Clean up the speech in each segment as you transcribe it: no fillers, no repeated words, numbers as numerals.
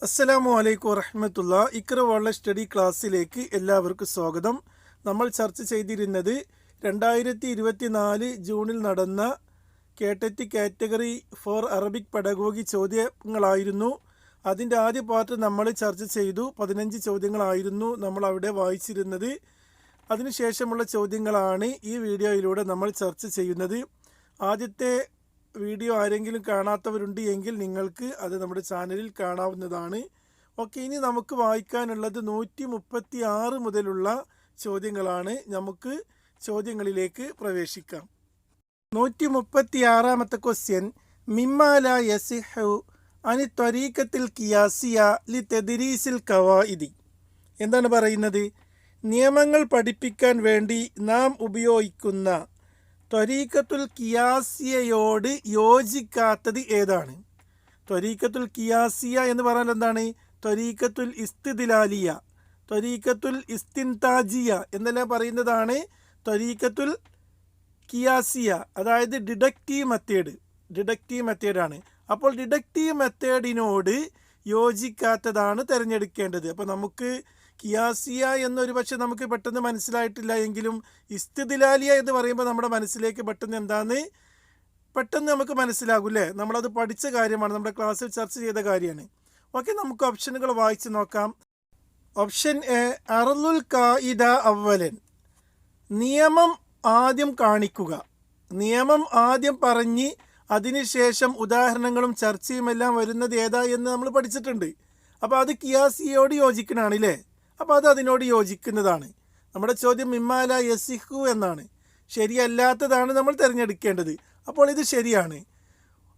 അസ്സലാമു അലൈക്കും വറഹ്മത്തുള്ളാ. Iqra online study ക്ലാസ്സിലേക്ക് എല്ലാവർക്കും സ്വാഗതം. നമ്മൾ ചർച്ച ചെയ്തിരുന്നത് 2024 ജൂണിൽ നടന്ന കേട്ടറ്റ് കാറ്റഗറി ഫോർ അറബിക് പെഡഗോഗി ചോദ്യങ്ങളായിരുന്നു. അതിൻ്റെ ആദ്യ പാർട്ട് നമ്മൾ ചർച്ച ചെയ്തു. 15 ചോദ്യങ്ങളായിരുന്നു നമ്മൾ അവിടെ വായിച്ചിരുന്നത്. അതിനുശേഷമുള്ള ചോദ്യങ്ങളാണ് ഈ വീഡിയോയിലൂടെ നമ്മൾ ചർച്ച ചെയ്യുന്നത്. ആദ്യത്തെ വീഡിയോ ആരെങ്കിലും കാണാത്തവരുണ്ട് എങ്കിൽ നിങ്ങൾക്ക് അത് നമ്മുടെ ചാനലിൽ കാണാവുന്നതാണ്. ഓക്കെ, ഇനി നമുക്ക് വായിക്കാനുള്ളത് 136 മുതലുള്ള ചോദ്യങ്ങളാണ്. നമുക്ക് ചോദ്യങ്ങളിലേക്ക് പ്രവേശിക്കാം. 136ാമത്തെ ക്വസ്റ്റ്യൻ, മിമ്മാല യസിഹു അനി ത്വരീഖത്തിൽ ഖിയാസിയ ലി തദ്രീസിൽ ഖവാഇദി. എന്താണ് പറയുന്നത്? നിയമങ്ങൾ പഠിപ്പിക്കാൻ വേണ്ടി നാം ഉപയോഗിക്കുന്ന ത്വരീഖത്തുൽ ഖിയാസിയയോട് യോജിക്കാത്തത് ഏതാണ്? ത്വരീഖത്തുൽ ഖിയാസിയ എന്ന് പറഞ്ഞാൽ എന്താണ്? ത്വരീഖത്തുൽ ഇസ്തിദ്ലാലിയ, ത്വരീഖത്തുൽ ഇസ്തിൻതാജിയ എന്നെല്ലാം പറയുന്നതാണ് ത്വരീഖത്തുൽ ഖിയാസിയ, അതായത് ഡിഡക്റ്റീവ് മെത്തേഡാണ്. അപ്പോൾ ഡിഡക്റ്റീവ് മെത്തേഡിനോട് യോജിക്കാത്തതാണ് തിരഞ്ഞെടുക്കേണ്ടത്. അപ്പോൾ നമുക്ക് ഖിയാസിയ എന്നൊരു പക്ഷേ നമുക്ക് പെട്ടെന്ന് മനസ്സിലായിട്ടില്ല എങ്കിലും ഇസ്തിദ്ലാലിയ എന്ന് പറയുമ്പോൾ നമ്മുടെ മനസ്സിലേക്ക് പെട്ടെന്ന് നമുക്ക് മനസ്സിലാകൂല്ലേ? നമ്മളത് പഠിച്ച കാര്യമാണ്, നമ്മുടെ ക്ലാസ്സിൽ ചർച്ച ചെയ്ത കാര്യമാണ്. ഓക്കെ, നമുക്ക് ഓപ്ഷനുകൾ വായിച്ച് നോക്കാം. ഓപ്ഷൻ എ, അർലുൽ ഖായിദ അവലൻ, നിയമം ആദ്യം കാണിക്കുക. നിയമം ആദ്യം പറഞ്ഞ് അതിനുശേഷം ഉദാഹരണങ്ങളും ചർച്ചയുമെല്ലാം വരുന്നത് ഏതാ എന്ന് നമ്മൾ പഠിച്ചിട്ടുണ്ട്. അപ്പോൾ അത് ഖിയാസിയോട് യോജിക്കണതാണ് അല്ലേ? അപ്പോൾ അത് അതിനോട് യോജിക്കുന്നതാണ്. നമ്മുടെ ചോദ്യം മിമ്മാല യസിഹു എന്നാണ്. ശരിയല്ലാത്തതാണ് നമ്മൾ തിരഞ്ഞെടുക്കേണ്ടത്. അപ്പോൾ ഇത് ശരിയാണ്.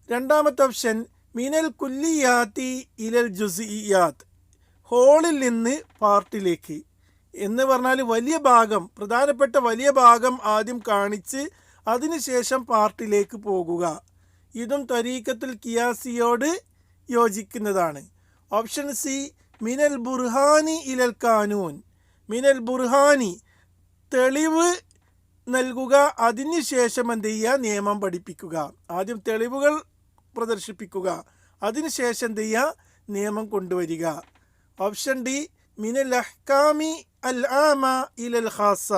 രണ്ടാമത്തെ ഓപ്ഷൻ, മിനൽ കുല്ലിയാത്തി ഇലൽ ജുസിയാത്ത്, ഹോളിൽ നിന്ന് പാർട്ടിലേക്ക് എന്ന് പറഞ്ഞാൽ വലിയ ഭാഗം, പ്രധാനപ്പെട്ട വലിയ ഭാഗം ആദ്യം കാണിച്ച് അതിനുശേഷം പാർട്ടിലേക്ക് പോകുക. ഇതും ത്വരീഖത്തുൽ ഖിയാസിയോട് യോജിക്കുന്നതാണ്. ഓപ്ഷൻ സി, മിനൽ ബുർഹാനി ഇലൽ കാനൂൻ, മിനൽ ബുർഹാനി തെളിവ് നൽകുക, അതിനുശേഷം എന്ത് ചെയ്യുക? നിയമം പഠിപ്പിക്കുക. ആദ്യം തെളിവുകൾ പ്രദർശിപ്പിക്കുക, അതിനുശേഷം എന്ത് ചെയ്യുക? നിയമം കൊണ്ടുവരിക. ഓപ്ഷൻ ഡി, മിനൽ അഹ്കാമി അൽ ആമ ഇലൽ ഖാസ,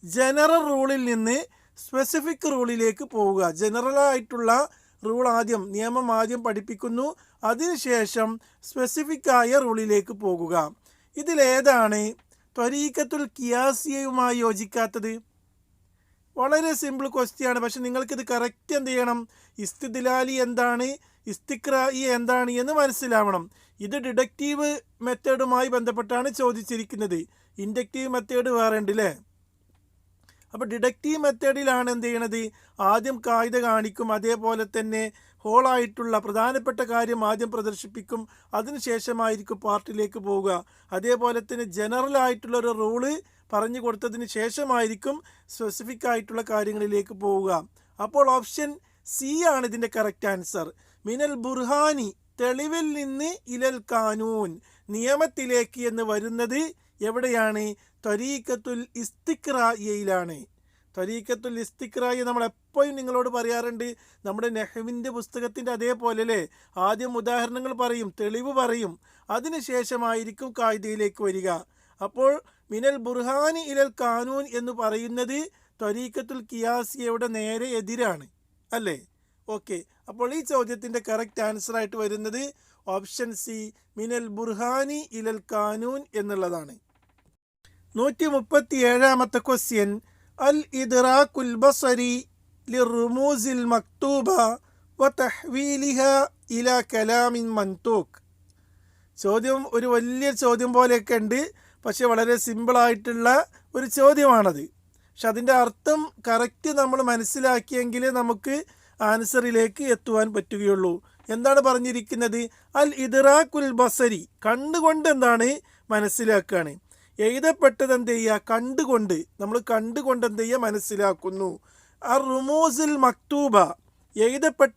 ജനറൽ റൂളിൽ നിന്ന് സ്പെസിഫിക് റൂളിലേക്ക് പോവുക. ജനറലായിട്ടുള്ള റൂൾ ആദ്യം, നിയമം ആദ്യം പഠിപ്പിക്കുന്നു, അതിനുശേഷം സ്പെസിഫിക് ആയ റൂളിലേക്ക് പോകുക. ഇതിലേതാണ് ത്വരീഖത്തുൽ ഖിയാസിയയുമായി യോജിക്കാത്തത്? വളരെ സിമ്പിൾ ക്വസ്റ്റ്യാണ്, പക്ഷെ നിങ്ങൾക്കിത് കറക്റ്റ് എന്ത് ചെയ്യണം? ഇസ്തിദ്ലാലി എന്താണ്, ഇസ്തിഖ്റായി എന്താണ് എന്ന് മനസ്സിലാവണം. ഇത് ഡിഡക്റ്റീവ് മെത്തേഡുമായി ബന്ധപ്പെട്ടാണ് ചോദിച്ചിരിക്കുന്നത്. ഇൻഡക്റ്റീവ് മെത്തേഡ് വേറെ ഉണ്ട് അല്ലേ? അപ്പോൾ ഡിഡക്റ്റീവ് മെത്തേഡിലാണ് എന്ത് ചെയ്യണത്? ആദ്യം കായിക കാണിക്കും, അതേപോലെ തന്നെ ഹോളായിട്ടുള്ള പ്രധാനപ്പെട്ട കാര്യം ആദ്യം പ്രദർശിപ്പിക്കും, അതിനുശേഷമായിരിക്കും പാർട്ടിലേക്ക് പോവുക. അതേപോലെ തന്നെ ജനറൽ ആയിട്ടുള്ളൊരു റൂള് പറഞ്ഞു കൊടുത്തതിന് ശേഷമായിരിക്കും സ്പെസിഫിക് ആയിട്ടുള്ള കാര്യങ്ങളിലേക്ക് പോവുക. അപ്പോൾ ഓപ്ഷൻ സി ആണ് ഇതിൻ്റെ കറക്റ്റ് ആൻസർ. മിനൽ ബുർഹാനി, തെളിവിൽ നിന്ന് ഇലൽ കാനൂൻ, നിയമത്തിലേക്ക് എന്ന് വരുന്നത് എവിടെയാണ്? ത്വരീഖത്തുൽ ഇസ്തിഖ്റായിലാണ്. ത്വരീഖത്തുൽ ഇസ്തിഖ്റായി നമ്മൾ എപ്പോഴും നിങ്ങളോട് പറയാറുണ്ട്, നമ്മുടെ നെഹ്വിൻ്റെ പുസ്തകത്തിൻ്റെ അതേപോലെ അല്ലേ? ആദ്യം ഉദാഹരണങ്ങൾ പറയും, തെളിവ് പറയും, അതിനുശേഷമായിരിക്കും കായിദയിലേക്ക് വരിക. അപ്പോൾ മിനൽ ബുർഹാനി ഇലൽ കാനൂൻ എന്ന് പറയുന്നത് ത്വരീഖത്തുൽ ഖിയാസിയയുടെ നേരെ എതിരാണ് അല്ലേ? ഓക്കെ, അപ്പോൾ ഈ ചോദ്യത്തിൻ്റെ കറക്റ്റ് ആൻസറായിട്ട് വരുന്നത് ഓപ്ഷൻ സി, മിനൽ ബുർഹാനി ഇലൽ കാനൂൻ എന്നുള്ളതാണ്. 137ാമത്തെ ക്വസ്റ്റ്യൻ, അൽ ഇദ്റാഖുൽ ബസരി ലിറുമൂസിൽ മക്തൂബ വ തഹ്വീലിഹ ഇലാ കലാമിൻ മൻതൂഖ്. ചോദ്യം ഒരു വലിയ ചോദ്യം പോലെയൊക്കെ ഉണ്ട്, പക്ഷെ വളരെ സിമ്പിളായിട്ടുള്ള ഒരു ചോദ്യമാണത്. പക്ഷെ അതിൻ്റെ അർത്ഥം കറക്റ്റ് നമ്മൾ മനസ്സിലാക്കിയെങ്കിൽ നമുക്ക് ആൻസറിലേക്ക് എത്തുവാൻ പറ്റുകയുള്ളൂ. എന്താണ് പറഞ്ഞിരിക്കുന്നത്? അൽ ഇദ്റാഖുൽ ബസരി, കണ്ടുകൊണ്ട് എന്താണ് മനസ്സിലാക്കുകയാണ്. എഴുതപ്പെട്ടത് എന്ത് ചെയ്യുക? കണ്ടുകൊണ്ട്, നമ്മൾ കണ്ടുകൊണ്ട് എന്ത് ചെയ്യുക? മനസ്സിലാക്കുന്നു. അർ റുമൂസിൽ മക്തൂബ, എഴുതപ്പെട്ട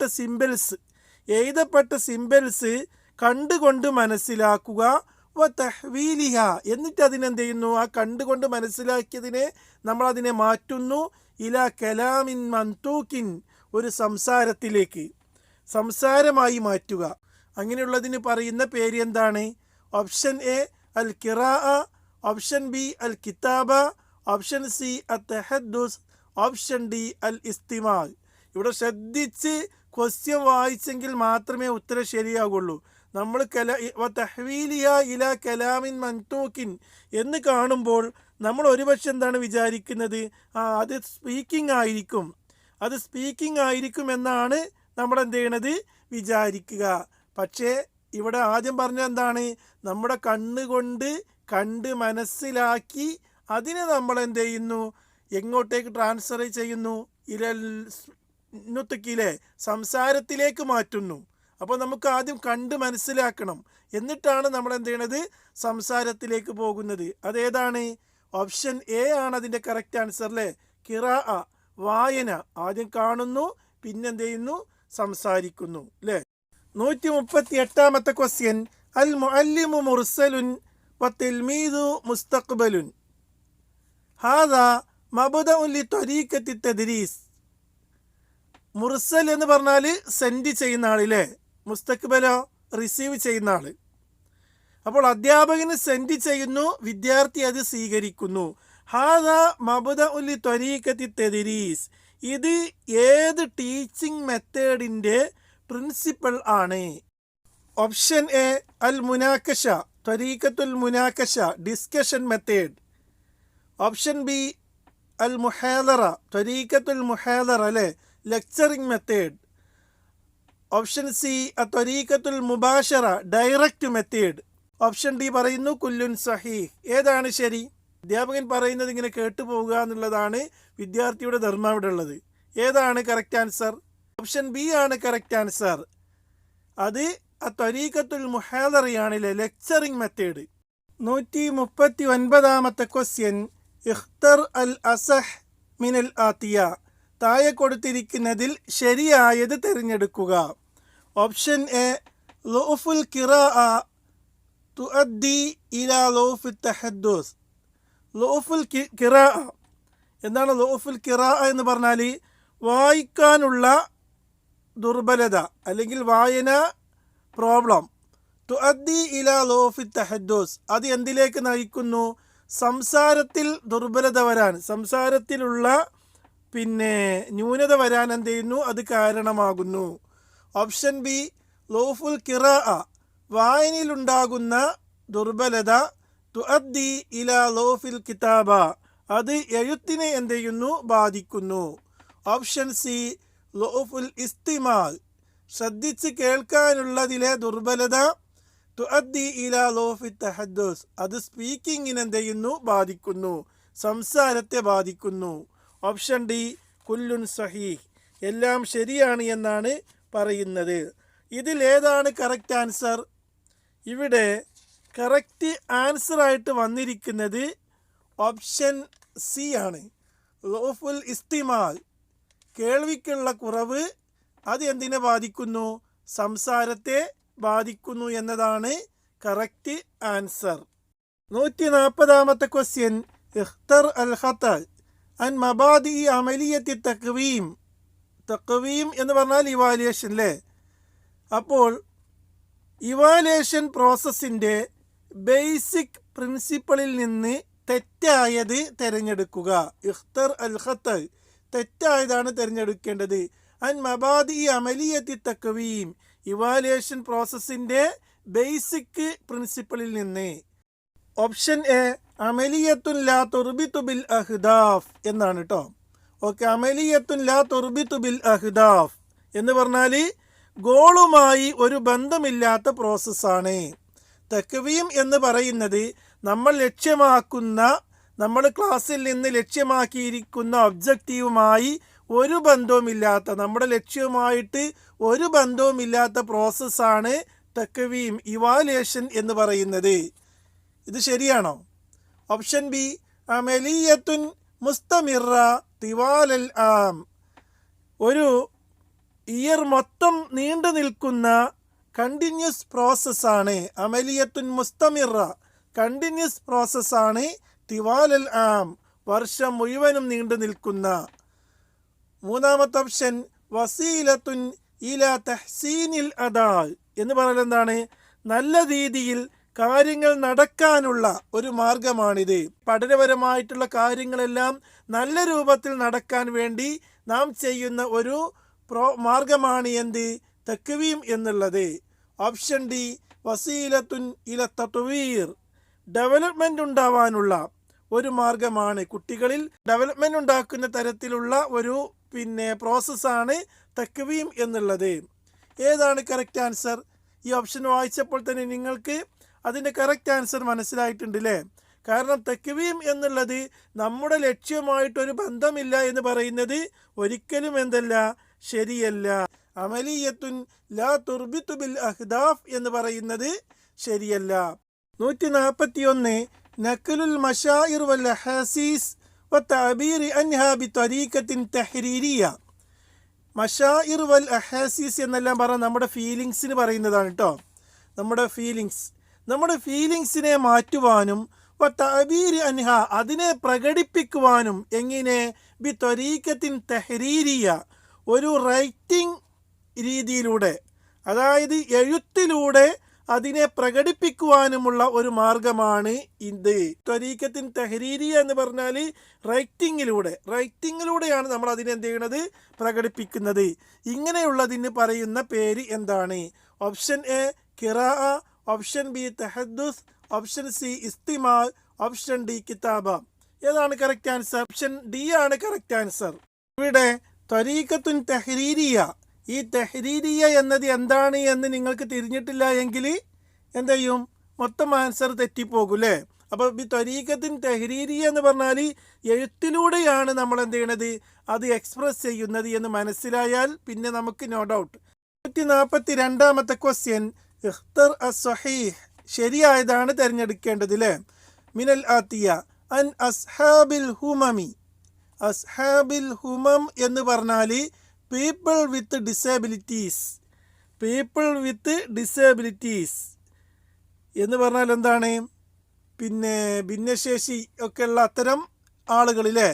സിംബൽസ് കണ്ടുകൊണ്ട് മനസ്സിലാക്കുക. വ തഹ്വീലിഹ, എന്നിട്ട് അതിനെന്ത് ചെയ്യുന്നു? ആ കണ്ടുകൊണ്ട് മനസ്സിലാക്കിയതിനെ നമ്മളതിനെ മാറ്റുന്നു. ഇലാ കലാമിൻ മൻതൂക്കിൻ, ഒരു സംസാരത്തിലേക്ക്, സംസാരമായി മാറ്റുക. അങ്ങനെയുള്ളതിന് പറയുന്ന പേര് എന്താണ്? ഓപ്ഷൻ എ അൽ ഖിറാഅ, ഓപ്ഷൻ ബി അൽ കിതാബ, ഓപ്ഷൻ സി അത്തഹദ്ദുസ്, ഓപ്ഷൻ ഡി അൽ ഇസ്തിമാ. ഇവിടെ ശ്രദ്ധിച്ച് ക്വസ്റ്റ്യൻ വായിച്ചെങ്കിൽ മാത്രമേ ഉത്തരം ശരിയാകുള്ളൂ. നമ്മൾ തഹ്വീലിയ ഇല കലാമിൻ മൻതൂക്കിൻ എന്ന് കാണുമ്പോൾ നമ്മൾ ഒരുപക്ഷെ എന്താണ് വിചാരിക്കുന്നത്? അത് സ്പീക്കിംഗ് ആയിരിക്കും, അത് സ്പീക്കിംഗ് ആയിരിക്കും എന്നാണ് നമ്മൾ എന്ത് ചെയ്യണത് വിചാരിക്കുക. പക്ഷേ ഇവിടെ ആദ്യം പറഞ്ഞ എന്താണ്? നമ്മുടെ കണ്ണുകൊണ്ട് കണ്ട് മനസ്സിലാക്കി അതിനെ നമ്മൾ എന്ത് ചെയ്യുന്നു? എങ്ങോട്ടേക്ക് ട്രാൻസ്ഫർ ചെയ്യുന്നു? നുത്തക്കിലെ സംസാരത്തിലേക്ക് മാറ്റുന്നു. അപ്പോൾ നമുക്ക് ആദ്യം കണ്ട് മനസ്സിലാക്കണം, എന്നിട്ടാണ് നമ്മൾ എന്ത് ചെയ്യണത്? സംസാരത്തിലേക്ക് പോകുന്നത്. അതേതാണ്? ഓപ്ഷൻ എ ആണ് അതിൻ്റെ കറക്റ്റ് ആൻസർ അല്ലേ? ഖിറാഅ, വായന. ആദ്യം കാണുന്നു, പിന്നെന്ത് ചെയ്യുന്നു? സംസാരിക്കുന്നു അല്ലേ? 138ാമത്തെ ക്വസ്റ്റ്യൻ, അൽ മുഅല്ലിമു മുർസലുൻ വത്തിൽമീദു മുസ്തഖ്ബലുൻ ഹാദാ മബ്ദഉൻ ലിത്വരീഖത്തി തദ്രീസ്. മുർസൽ എന്ന് പറഞ്ഞാൽ സെൻഡ് ചെയ്യുന്ന ആളില്ലേ, മുസ്തഖ്ബലോ റിസീവ് ചെയ്യുന്ന ആൾ. അപ്പോൾ അധ്യാപകന് സെൻഡ് ചെയ്യുന്നു, വിദ്യാർത്ഥി അത് സ്വീകരിക്കുന്നു. ഹാദാ മബ്ദഉൻ ലിത്വരീഖത്തി തദ്രീസ്. ഇത് ഏത് ടീച്ചിങ് മെത്തേഡിൻ്റെ പ്രിൻസിപ്പൽ ആണ്? ഓപ്ഷൻ എ അൽ മുനാക്കഷ, ത്വരീഖത്തുൽ മുനാക്കഷ, ഡിസ്കഷൻ മെത്തേഡ്. ഓപ്ഷൻ ബി അൽ മുഹാദറ, ത്വരീഖത്തുൽ മുഹാദറ അല്ലേ, ലെക്ചറിങ് മെത്തേഡ്. ഓപ്ഷൻ സി ത്വരീഖത്തുൽ മുബാഷറ, ഡയറക്റ്റ് മെത്തേഡ്. ഓപ്ഷൻ ഡി പറയുന്നു കുല്ലുൻ സഹീഹ്. ഏതാണ് ശരി? അധ്യാപകൻ പറയുന്നത് ഇങ്ങനെ കേട്ടുപോവുക എന്നുള്ളതാണ് വിദ്യാർത്ഥിയുടെ ധർമ്മം ഇവിടെ ഉള്ളത്. ഏതാണ് കറക്റ്റ് ആൻസർ? ഓപ്ഷൻ ബി ആണ് കറക്റ്റ് ആൻസർ. അത് ത്വരീഖത്തുൽ മുഹാദറയാണല്ലേ, ലെക്ചറിങ് മെത്തേഡ്. 139ാമത്തെ ക്വസ്റ്റ്യൻ, ഇഖ്തർ അൽ അസഹ് മിനൽ ആത്തിയ. താഴെ കൊടുത്തിരിക്കുന്നതിൽ ശരിയായത് തിരഞ്ഞെടുക്കുക. ഓപ്ഷൻ എ ലൗഫുൽ ഖിറാഅ തുഅദ്ദി ഇലാ ലൗഫിൽ തഹദ്ദുസ്. ലൗഫുൽ ഖിറാഅ എന്താണ്? ലൗഫുൽ ഖിറാഅ എന്ന് പറഞ്ഞാൽ വായിക്കാനുള്ള ദുർബലത അല്ലെങ്കിൽ വായന പ്രോബ്ലം. തുഅദ്ദി ഇലാ ലൗഫിൽ തഹദ്ദുസ്, അത് എന്തിലേക്ക് നയിക്കുന്നു? സംസാരത്തിൽ ദുർബലത വരാൻ, സംസാരത്തിലുള്ള ന്യൂനത വരാൻ എന്ത് ചെയ്യുന്നു? അത് കാരണമാകുന്നു. ഓപ്ഷൻ ബി ലൗഫുൽ ഖിറാഅ, വായനയിലുണ്ടാകുന്ന ദുർബലത തുഅദ്ദി ഇലാ ലൗഫിൽ കിതാബ, അത് എഴുത്തിനെ എന്ത് ചെയ്യുന്നു? ബാധിക്കുന്നു. ഓപ്ഷൻ സി ലൗഫുൽ ഇസ്തിമാൽ, ശ്രദ്ധിച്ച് കേൾക്കാനുള്ളതിലെ ദുർബലത തുഅദ്ദി ഇലാ ലൗഫിൽ തഹദ്ദുസ്, അത് സ്പീക്കിങ്ങിനെ എന്ത് ചെയ്യുന്നു? ബാധിക്കുന്നു, സംസാരത്തെ ബാധിക്കുന്നു. ഓപ്ഷൻ ഡി കുല്ലുൻ സഹീഹ്, എല്ലാം ശരിയാണ് എന്നാണ് പറയുന്നത്. ഇതിൽ ഏതാണ് കറക്റ്റ് ആൻസർ? ഇവിടെ കറക്റ്റ് ആൻസറായിട്ട് വന്നിരിക്കുന്നത് ഓപ്ഷൻ സി ആണ്. ലൗഫുൽ ഇസ്തിമാൽ, കേൾവിക്കുള്ള കുറവ്, അത് എന്തിനെ ബാധിക്കുന്നു? സംസാരത്തെ ബാധിക്കുന്നു എന്നതാണ് കറക്റ്റ് ആൻസർ. 140ാമത്തെ ക്വസ്റ്റ്യൻ, ഇഖ്തർ അൽ ഖത അൻ മബാദി അമലിയത്തി തഖ്വീം. തഖ്വീം എന്ന് പറഞ്ഞാൽ ഇവാലുവേഷൻ അല്ലേ? അപ്പോൾ ഇവാലുവേഷൻ പ്രോസസ്സിൻ്റെ ബേസിക് പ്രിൻസിപ്പിളിൽ നിന്ന് തെറ്റായത് തിരഞ്ഞെടുക്കുക. ഇഖ്തർ അൽ ഖത, തെറ്റായതാണ് തിരഞ്ഞെടുക്കേണ്ടത്. അൻ മബാദി അമലിയത്തി തഖ്വീം, ഇവാലുവേഷൻ പ്രോസസ്സിൻ്റെ ബേസിക് പ്രിൻസിപ്പിളിൽ നിന്ന്. ഓപ്ഷൻ എ അമലിയത്തുൻ ലാ തുർബിതു ബിൽ അഹ്ദാഫ് എന്നാണ് കേട്ടോ. ഓക്കെ, അമലിയത്തുൻ ലാ തുർബിതു ബിൽ അഹ്ദാഫ് എന്ന് പറഞ്ഞാൽ ഗോളുമായി ഒരു ബന്ധമില്ലാത്ത പ്രോസസ്സാണ്. തഖ്വീം എന്ന് പറയുന്നത് നമ്മൾ ലക്ഷ്യമാക്കുന്ന, നമ്മൾ ക്ലാസ്സിൽ നിന്ന് ലക്ഷ്യമാക്കിയിരിക്കുന്ന ഒബ്ജക്റ്റീവുമായി ഒരു ബന്ധവുമില്ലാത്ത, നമ്മുടെ ലക്ഷ്യവുമായിട്ട് ഒരു ബന്ധവുമില്ലാത്ത പ്രോസസ്സാണ് തഖ്വീം, ഇവാലുവേഷൻ എന്ന് പറയുന്നത്. ഇത് ശരിയാണോ? ഓപ്ഷൻ ബി അമലിയത്തുൻ മുസ്തമിറ തിവാലൽ ആം, ഒരു ഇയർ മൊത്തം നീണ്ടു നിൽക്കുന്ന കണ്ടിന്യൂസ് പ്രോസസ്സാണ്. അമലിയത്തുൻ മുസ്തമിറ, കണ്ടിന്യൂസ് പ്രോസസ്സാണ്. തിവാലൽ ആം, വർഷം മുഴുവനും നീണ്ടു നിൽക്കുന്ന. മൂന്നാമത്തെ ഓപ്ഷൻ വസീലത്തുൻ ഇല തഹ്സീനിൽ അദാ, എന്ന് പറഞ്ഞാൽ എന്താണ്? നല്ല രീതിയിൽ കാര്യങ്ങൾ നടക്കാനുള്ള ഒരു മാർഗമാണിത്. പഠനപരമായിട്ടുള്ള കാര്യങ്ങളെല്ലാം നല്ല രൂപത്തിൽ നടക്കാൻ വേണ്ടി നാം ചെയ്യുന്ന ഒരു മാർഗമാണ് എന്ത്? തക്വീം എന്നുള്ളത്. ഓപ്ഷൻ ഡി വസീലത്തുൻ ഇല തത്വീർ, ഡെവലപ്മെൻ്റ് ഉണ്ടാവാനുള്ള ഒരു മാർഗമാണ്. കുട്ടികളിൽ ഡെവലപ്മെൻ്റ് ഉണ്ടാക്കുന്ന തരത്തിലുള്ള ഒരു പ്രോസസ്സാണ് തക്വീം എന്നുള്ളത്. ഏതാണ് കറക്റ്റ് ആൻസർ? ഈ ഓപ്ഷൻ വായിച്ചപ്പോൾ തന്നെ നിങ്ങൾക്ക് അതിൻ്റെ കറക്റ്റ് ആൻസർ മനസ്സിലായിട്ടുണ്ട് അല്ലേ? കാരണം തക്വീം എന്നുള്ളത് നമ്മുടെ ലക്ഷ്യമായിട്ടൊരു ബന്ധമില്ല എന്ന് പറയുന്നത് ഒരിക്കലും എന്തല്ല, ശരിയല്ല. അമലിയത്തുൻ ലാ തുർബിതു ബിൽ അഹ്ദാഫ് എന്ന് പറയുന്നത് ശരിയല്ല. 141 നഖലുൽ മശായിർ വൽ അഹാസീസ് വതഅബീർ അൻഹാ ബിത്വരീഖത്തിൻ തഹ്രീരിയ. മശായിർ വൽ അഹാസീസ് എന്നെല്ലാം പറഞ്ഞാൽ നമ്മുടെ ഫീലിങ്സിന് പറയുന്നതാണ് കേട്ടോ. നമ്മുടെ ഫീലിങ്സിനെ മാറ്റുവാനും വതഅബീർ അൻഹ അതിനെ പ്രകടിപ്പിക്കുവാനും എങ്ങനെ? ബിത്വരീഖത്തിൻ തഹ്രീരിയ, ഒരു റൈറ്റിംഗ് രീതിയിലൂടെ, അതായത് എഴുത്തിലൂടെ അതിനെ പ്രകടിപ്പിക്കുവാനുമുള്ള ഒരു മാർഗമാണ് ഇത്. ത്വരീഖത്തിൻ തഹ്രീരിയ എന്ന് പറഞ്ഞാൽ റൈറ്റിങ്ങിലൂടെയാണ് നമ്മൾ അതിനെ എന്ത് ചെയ്യണത്? പ്രകടിപ്പിക്കുന്നത്. ഇങ്ങനെയുള്ളതിന് പറയുന്ന പേര് എന്താണ്? ഓപ്ഷൻ എ ഖിറാഅ, ഓപ്ഷൻ ബി തഹദ്ദുസ്, ഓപ്ഷൻ സി ഇസ്തിമാ, ഓപ്ഷൻ ഡി കിതാബ. ഏതാണ് കറക്റ്റ് ആൻസർ? ഓപ്ഷൻ ഡി ആണ് കറക്റ്റ് ആൻസർ. ഇവിടെ ത്വരീഖത്തുൻ തഹ്രീരിയ, ഈ തഹ്രീരിയ എന്നത് എന്താണ് എന്ന് നിങ്ങൾക്ക് തിരിഞ്ഞിട്ടില്ല എങ്കിൽ എന്ത് ചെയ്യും? മൊത്തം ആൻസർ തെറ്റിപ്പോകും അല്ലേ? അപ്പോൾ ഈ ത്വരീഖത്തിൻ തഹ്രീരിയ എന്ന് പറഞ്ഞാൽ എഴുത്തിലൂടെയാണ് നമ്മൾ എന്ത് ചെയ്യണത്? അത് എക്സ്പ്രസ് ചെയ്യുന്നത് എന്ന് മനസ്സിലായാൽ പിന്നെ നമുക്ക് നോ ഡൗട്ട്. 142ാമത്തെ ക്വസ്റ്റ്യൻ, ഇഖ്തർ അസ്സഹീഹ്, ശരിയായതാണ് തിരഞ്ഞെടുക്കേണ്ടത് അല്ലേ? മിനൽ ആത്തിയ അൻ അസ്ഹാബിൽ ഹുമമി. അസ്ഹാബിൽ ഹുമം എന്ന് പറഞ്ഞാൽ പീപ്പിൾ വിത്ത് ഡിസേബിലിറ്റീസ് എന്ന് പറഞ്ഞാൽ എന്താണ്? ഭിന്നശേഷി ഒക്കെയുള്ള അത്തരം ആളുകളിലെ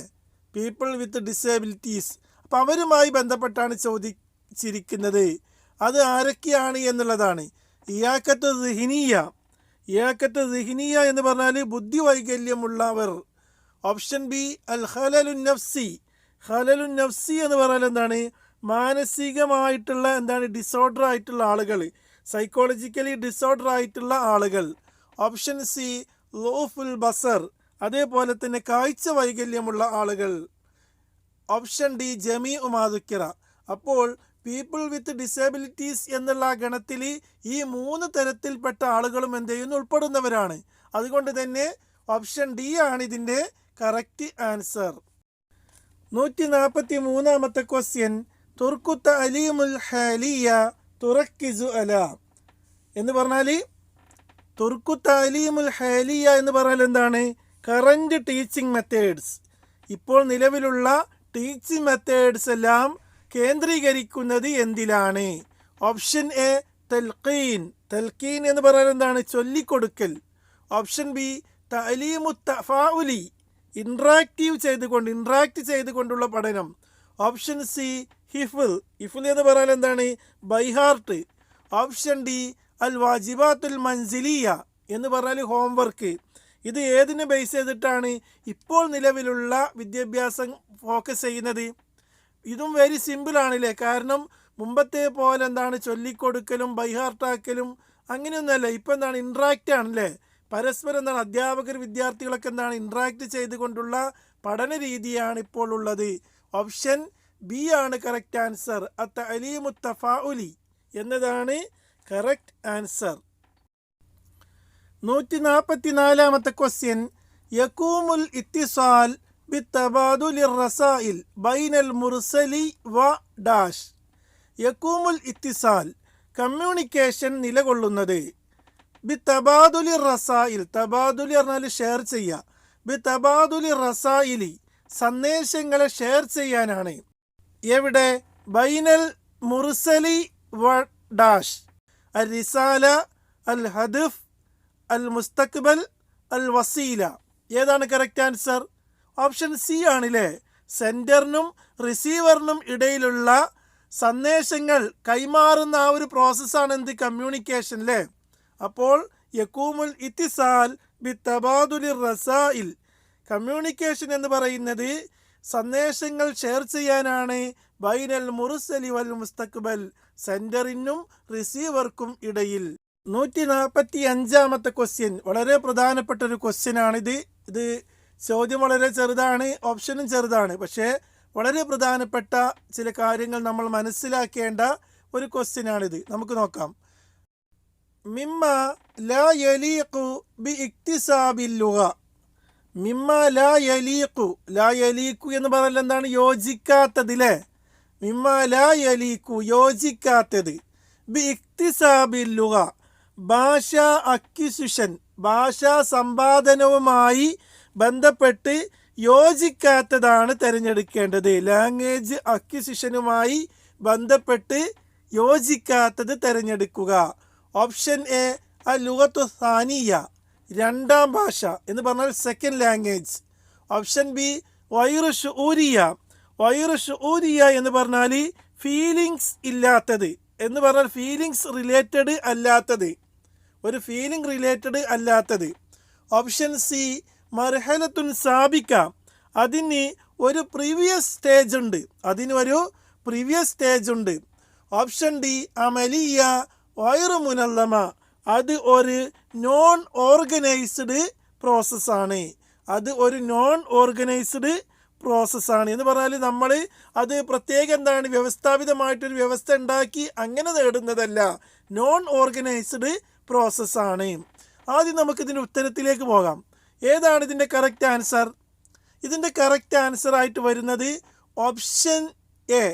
പീപ്പിൾ വിത്ത് ഡിസേബിലിറ്റീസ്. അപ്പം അവരുമായി ബന്ധപ്പെട്ടാണ് ചോദിച്ചിരിക്കുന്നത്. അത് ആരൊക്കെയാണ് എന്നുള്ളതാണ്. ഇയാക്കത്ത് സിഹിനിയ എന്ന് പറഞ്ഞാൽ ബുദ്ധി വൈകല്യമുള്ളവർ. ഓപ്ഷൻ ബി അൽ ഖലലുൻ നഫ്സി എന്ന് പറഞ്ഞാൽ എന്താണ്? മാനസികമായിട്ടുള്ള ഡിസോർഡർ ആയിട്ടുള്ള ആളുകൾ, സൈക്കോളജിക്കലി ഡിസോർഡർ ആയിട്ടുള്ള ആളുകൾ. ഓപ്ഷൻ സി ലോഫുൽ ബസർ, അതേപോലെ തന്നെ കാഴ്ച വൈകല്യമുള്ള ആളുകൾ. ഓപ്ഷൻ ഡി ജമീ ഉമാദുക്കിറ. അപ്പോൾ പീപ്പിൾ വിത്ത് ഡിസേബിലിറ്റീസ് എന്നുള്ള ഗണത്തിൽ ഈ 3 തരത്തിൽപ്പെട്ട ആളുകളും എന്ത് ചെയ്യുന്നു? ഉൾപ്പെടുന്നവരാണ്. അതുകൊണ്ട് തന്നെ ഓപ്ഷൻ ഡി ആണ് ഇതിൻ്റെ കറക്റ്റ് ആൻസർ. 143ാമത്തെ ക്വസ്റ്റ്യൻ, തുർക്കു തഅലീമുൽ ഹാലിയ തുറക്കിസു അല എന്ന് പറഞ്ഞാൽ തുർക്കു തഅലീമുൽ ഹാലിയ എന്ന് പറഞ്ഞാൽ എന്താണ്? Current teaching methods. ഇപ്പോൾ നിലവിലുള്ള ടീച്ചിങ് മെത്തേഡ്സ് എല്ലാം കേന്ദ്രീകരിക്കുന്നത് എന്തിലാണ്? ഓപ്ഷൻ എ തൽക്കീൻ എന്ന് പറഞ്ഞാൽ എന്താണ്? ചൊല്ലിക്കൊടുക്കൽ. ഓപ്ഷൻ ബി തഅലീമു തഫാഉലി, ഇൻട്രാക്ട് ചെയ്തുകൊണ്ടുള്ള പഠനം. ഓപ്ഷൻ സി ഹിഫ്ൽ എന്ന് പറഞ്ഞാൽ എന്താണ്? ബൈഹാർട്ട്. ഓപ്ഷൻ ഡി അൽ വാജിബാത്തുൽ മൻസിലിയ എന്ന് പറഞ്ഞാൽ ഹോംവർക്ക്. ഇത് ഏതിനെ ബേസ് ചെയ്തിട്ടാണ് ഇപ്പോൾ നിലവിലുള്ള വിദ്യാഭ്യാസം ഫോക്കസ് ചെയ്യുന്നത്? ഇതും വെരി സിമ്പിളാണല്ലേ. കാരണം മുമ്പത്തെ പോലെ ചൊല്ലിക്കൊടുക്കലും ബൈഹാർട്ടാക്കലും അങ്ങനെയൊന്നുമല്ല. ഇപ്പം ഇൻട്രാക്റ്റ് ആണല്ലേ. പരസ്പരം അധ്യാപകർ വിദ്യാർത്ഥികളൊക്കെ ഇൻട്രാക്ട് ചെയ്തുകൊണ്ടുള്ള പഠന രീതിയാണ് ഇപ്പോൾ ഉള്ളത്. ഓപ്ഷൻ ബി ആണ് കറക്റ്റ് ആൻസർ. അത്തഅലീമു തഫാഉലി എന്നതാണ് കറക്റ്റ് ആൻസർ. 144ാമത്തെ ക്വസ്റ്റ്യൻ, യകൂമുൽ ഇത്തിസാൽ ബിത്തബാദുലിർ റസായിൽ ബൈനൽ മുർസലി വ ഡാഷ്. യകൂമുൽ ഇത്തിസാൽ, കമ്മ്യൂണിക്കേഷൻ നിലകൊള്ളുന്നത്. ബിത്തബാദുലി റസായിൽ, തബാദുലി പറഞ്ഞാൽ ഷെയർ ചെയ്യുക. ബിത്തബാദുലി റസായിലി, സന്ദേശങ്ങളെ ഷെയർ ചെയ്യാനാണ്. എവിടെ? ബൈനൽ മുർസലി വ ഡാഷ്. അൽ റിസാല, അൽ ഹദഫ്, അൽ മുസ്തഖ്ബൽ, അൽ വസീല. ഏതാണ് കറക്റ്റ് ആൻസർ? ഓപ്ഷൻ സി ആണല്ലേ. സെൻഡറിനും റിസീവറിനും ഇടയിലുള്ള സന്ദേശങ്ങൾ കൈമാറുന്ന ആ ഒരു പ്രോസസ്സാണ് എന്ത്? കമ്മ്യൂണിക്കേഷൻ അല്ലേ? അപ്പോൾ യക്കൂമുൽ ഇത്തിസാൽ ബി തബാദുലിർ റസായിൽ, കമ്മ്യൂണിക്കേഷൻ എന്ന് പറയുന്നത് സന്ദേശങ്ങൾ ഷെയർ ചെയ്യാനാണ്. ബൈനൽ മുർസലി വൽ മുസ്തഖ്ബൽ, സെൻഡറിനും റിസീവർക്കും ഇടയിൽ. 145-ാമത്തെ ക്വസ്റ്റ്യൻ വളരെ പ്രധാനപ്പെട്ട ഒരു ക്വസ്റ്റ്യനാണിത്. ഇത് ചോദ്യം വളരെ ചെറുതാണ്, ഓപ്ഷനും ചെറുതാണ്, പക്ഷേ വളരെ പ്രധാനപ്പെട്ട ചില കാര്യങ്ങൾ നമ്മൾ മനസ്സിലാക്കേണ്ട ഒരു ക്വസ്റ്റ്യനാണിത്. നമുക്ക് നോക്കാം. മിമ്മ ലാ യലീഖു ബി ഇക്തിസാബിൽ ലുഗ. മിമ്മ ലാ യലീഖു, ലാ യലീഖു എന്ന് പറഞ്ഞാൽ എന്താണ്? യോജിക്കാത്തത് അല്ലേ? മിമ്മ ലാ യലീഖു, യോജിക്കാത്തത്. ബി ഇക്തിസാബിൽ ലുഗ, ഭാഷാ അക്വിസിഷൻ, ഭാഷാ സമ്പാദനവുമായി ബന്ധപ്പെട്ട് യോജിക്കാത്തതാണ് തിരഞ്ഞെടുക്കേണ്ടത്. ലാംഗ്വേജ് അക്വിസിഷനുമായി ബന്ധപ്പെട്ട് യോജിക്കാത്തത് തിരഞ്ഞെടുക്കുക. ഓപ്ഷൻ എ അൽ ലുഗത്തു സാനിയ, രണ്ടാം ഭാഷ എന്ന് പറഞ്ഞാൽ സെക്കൻഡ് ലാംഗ്വേജ്. ഓപ്ഷൻ ബി വൈറു ഷുഊരിയ, വൈറു ഷുഊരിയ എന്ന് പറഞ്ഞാൽ ഫീലിങ്സ് ഇല്ലാത്തത് എന്ന് പറഞ്ഞാൽ ഫീലിങ്സ് റിലേറ്റഡ് അല്ലാത്തത്, ഒരു ഫീലിംഗ് റിലേറ്റഡ് അല്ലാത്തത്. ഓപ്ഷൻ സി മർഹലത്തുൻ സാബിക്ക, അതിന് ഒരു പ്രീവിയസ് സ്റ്റേജ് ഉണ്ട്, അതിനൊരു പ്രീവിയസ് സ്റ്റേജ് ഉണ്ട്. ഓപ്ഷൻ ഡി അമലിയ വൈറു മുനല്ലമ, അത് ഒരു നോൺ ഓർഗനൈസ്ഡ് പ്രോസസ്സാണ്, അത് ഒരു നോൺ ഓർഗനൈസ്ഡ് പ്രോസസ്സാണ് എന്ന് പറഞ്ഞാൽ നമ്മൾ അത് പ്രത്യേകം എന്താണ് വ്യവസ്ഥാപിതമായിട്ടൊരു വ്യവസ്ഥ ഉണ്ടാക്കി അങ്ങനെ നേടുന്നതല്ല, നോൺ ഓർഗനൈസ്ഡ് പ്രോസസ്സാണ്. ആദ്യം നമുക്കിതിൻ്റെ ഉത്തരത്തിലേക്ക് പോകാം. ഏതാണ് ഇതിൻ്റെ കറക്റ്റ് ആൻസർ? ഇതിൻ്റെ കറക്റ്റ് ആൻസർ ആയിട്ട് വരുന്നത് ഓപ്ഷൻ എ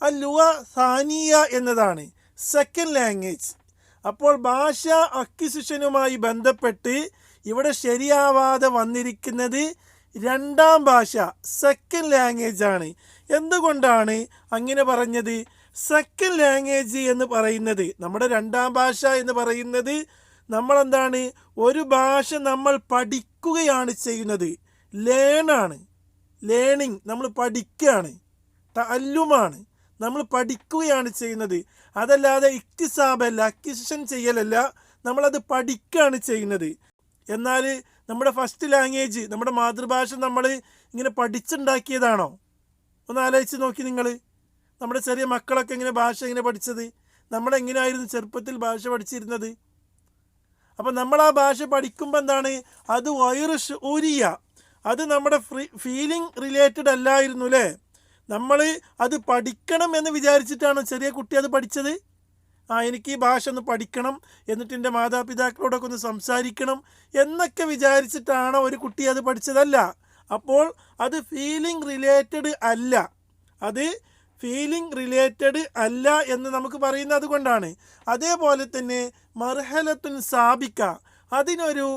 അൽ ലുഗ സാനിയ എന്നതാണ്, സെക്കൻഡ് ലാംഗ്വേജ്. അപ്പോൾ ഭാഷ അക്വിസിഷനുമായി ബന്ധപ്പെട്ട് ഇവിടെ ശരിയാവാതെ വന്നിരിക്കുന്നത് രണ്ടാം ഭാഷ, സെക്കൻഡ് ലാംഗ്വേജ് ആണ്. എന്തുകൊണ്ടാണ് അങ്ങനെ പറഞ്ഞത്? സെക്കൻഡ് ലാംഗ്വേജ് എന്ന് പറയുന്നത്, നമ്മുടെ രണ്ടാം ഭാഷ എന്ന് പറയുന്നത് നമ്മളെന്താണ്, ഒരു ഭാഷ നമ്മൾ പഠിക്കുകയാണ് ചെയ്യുന്നത്, ലേണാണ്, ലേണിങ്, നമ്മൾ പഠിക്കുകയാണ്, തഅല്ലുമാണ്, നമ്മൾ പഠിക്കുകയാണ് ചെയ്യുന്നത്. അതല്ലാതെ ഇക്തിസാബല്ല, അക്വിസിഷൻ ചെയ്യലല്ല, നമ്മളത് പഠിക്കുകയാണ് ചെയ്യുന്നത്. എന്നാൽ നമ്മുടെ ഫസ്റ്റ് ലാംഗ്വേജ്, നമ്മുടെ മാതൃഭാഷ നമ്മൾ ഇങ്ങനെ പഠിച്ചുണ്ടാക്കിയതാണോ? ഒന്ന് ആലോചിച്ച് നോക്കി നിങ്ങൾ. നമ്മുടെ ചെറിയ മക്കളൊക്കെ ഇങ്ങനെ ഭാഷ ഇങ്ങനെ പഠിച്ചത്, നമ്മളെങ്ങനെയായിരുന്നു ചെറുപ്പത്തിൽ ഭാഷ പഠിച്ചിരുന്നത്? അപ്പം നമ്മൾ ആ ഭാഷ പഠിക്കുമ്പോൾ എന്താണ്, അത് വൈറു ഷുഊരിയ, അത് നമ്മുടെ ഫീലിംഗ് റിലേറ്റഡ് അല്ലായിരുന്നു അല്ലേ? നമ്മൾ അത് പഠിക്കണം എന്ന് വിചാരിച്ചിട്ടാണോ ചെറിയ കുട്ടി അത് പഠിച്ചത്? എനിക്ക് ഈ ഭാഷ ഒന്ന് പഠിക്കണം, എന്നിട്ട് എൻ്റെ മാതാപിതാക്കളോടൊക്കെ ഒന്ന് സംസാരിക്കണം എന്നൊക്കെ വിചാരിച്ചിട്ടാണോ ഒരു കുട്ടി അത് പഠിച്ചതല്ല. അപ്പോൾ അത് ഫീലിംഗ് റിലേറ്റഡ് അല്ല, അത് ഫീലിംഗ് റിലേറ്റഡ് അല്ല എന്ന് നമുക്ക് പറയുന്നത് കൊണ്ടാണ്. അതേപോലെ തന്നെ മർഹലത്തുൻ സാബിക്ക, അതിനൊരു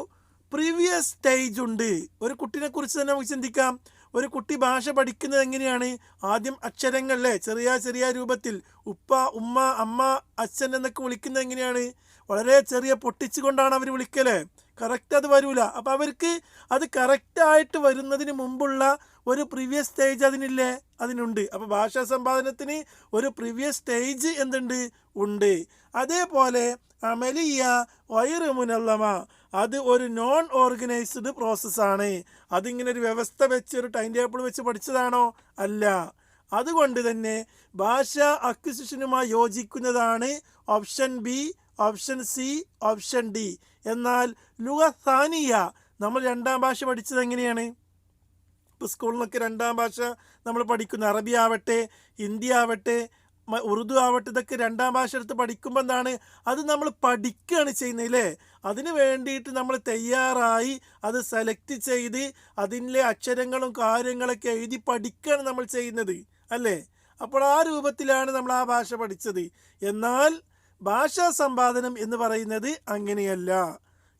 പ്രീവിയസ് സ്റ്റേജ് ഉണ്ട്. ഒരു കുട്ടിനെ കുറിച്ച് തന്നെ നമുക്ക് ചിന്തിക്കാം. ഒരു കുട്ടി ഭാഷ പഠിക്കുന്നത് എങ്ങനെയാണ്? ആദ്യം അക്ഷരങ്ങളിലെ ചെറിയ ചെറിയ രൂപത്തിൽ ഉപ്പ, ഉമ്മ, അമ്മ, അച്ഛൻ എന്നൊക്കെ വിളിക്കുന്നത് എങ്ങനെയാണ്? വളരെ ചെറിയ പൊട്ടിച്ചുകൊണ്ടാണ് അവർ വിളിക്കല്. കറക്റ്റ് അത് വരൂല. അപ്പോൾ അവർക്ക് അത് കറക്റ്റായിട്ട് വരുന്നതിന് മുമ്പുള്ള ഒരു പ്രീവിയസ് സ്റ്റേജ് അതിനില്ലേ? അതിനുണ്ട്. അപ്പോൾ ഭാഷാ സമ്പാദനത്തിന് ഒരു പ്രീവിയസ് സ്റ്റേജ് എന്തുണ്ട്? ഉണ്ട്. അതേപോലെ അമലിയ വൈറു മുനല്ലമ, അത് ഒരു നോൺ ഓർഗനൈസ്ഡ് പ്രോസസ്സാണ്. അതിങ്ങനെ ഒരു വ്യവസ്ഥ വെച്ച് ഒരു ടൈം ടേബിൾ വെച്ച് പഠിച്ചതാണോ? അല്ല. അതുകൊണ്ട് തന്നെ ഭാഷ അക്വിസിഷനുമായി യോജിക്കുന്നതാണ് option B, option C, option D. എന്നാൽ ലുഗ സാനിയ, നമ്മൾ രണ്ടാം ഭാഷ പഠിച്ചത് എങ്ങനെയാണ്? ഇപ്പോൾ സ്കൂളിലൊക്കെ രണ്ടാം ഭാഷ നമ്മൾ പഠിക്കുന്നു. അറബി ആവട്ടെ, ഹിന്ദി ആവട്ടെ, ഉറുദു ആവട്ടെ, ഇതൊക്കെ രണ്ടാം ഭാഷ എടുത്ത് പഠിക്കുമ്പോൾ എന്താണ്, അത് നമ്മൾ പഠിക്കുകയാണ് ചെയ്യുന്നത് അല്ലേ? അതിന് വേണ്ടിയിട്ട് നമ്മൾ തയ്യാറായി അത് സെലക്ട് ചെയ്ത് അതിലെ അക്ഷരങ്ങളും കാര്യങ്ങളൊക്കെ എഴുതി പഠിക്കുകയാണ് നമ്മൾ ചെയ്യുന്നത് അല്ലേ? അപ്പോൾ ആ രൂപത്തിലാണ് നമ്മൾ ആ ഭാഷ പഠിച്ചത്. എന്നാൽ ഭാഷാ സമ്പാദനം എന്ന് പറയുന്നത് അങ്ങനെയല്ല.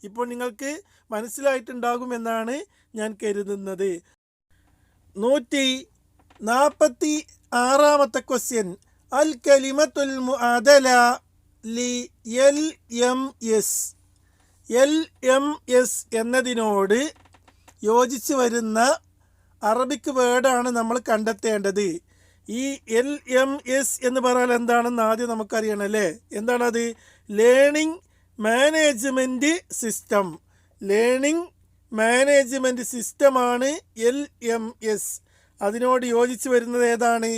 ഇപ്പോൾ നിങ്ങൾക്ക് മനസ്സിലായിട്ടുണ്ടാകുമെന്നാണ് ഞാൻ കരുതുന്നത്. 146-ാമത്തെ ക്വസ്റ്റ്യൻ, അൽ കലിമത്തുൽ മുഅദല ലി L M S. L M S എന്നതിനോട് യോജിച്ച് വരുന്ന അറബിക് വേർഡാണ് നമ്മൾ കണ്ടെത്തേണ്ടത്. ഈ LMS എന്ന് പറഞ്ഞാൽ എന്താണെന്ന് ആദ്യം നമുക്കറിയണം അല്ലേ. എന്താണത്? Learning management system. Learning management സിസ്റ്റമാണ് LMS. അതിനോട് യോജിച്ച് വരുന്നത് ഏതാണ്?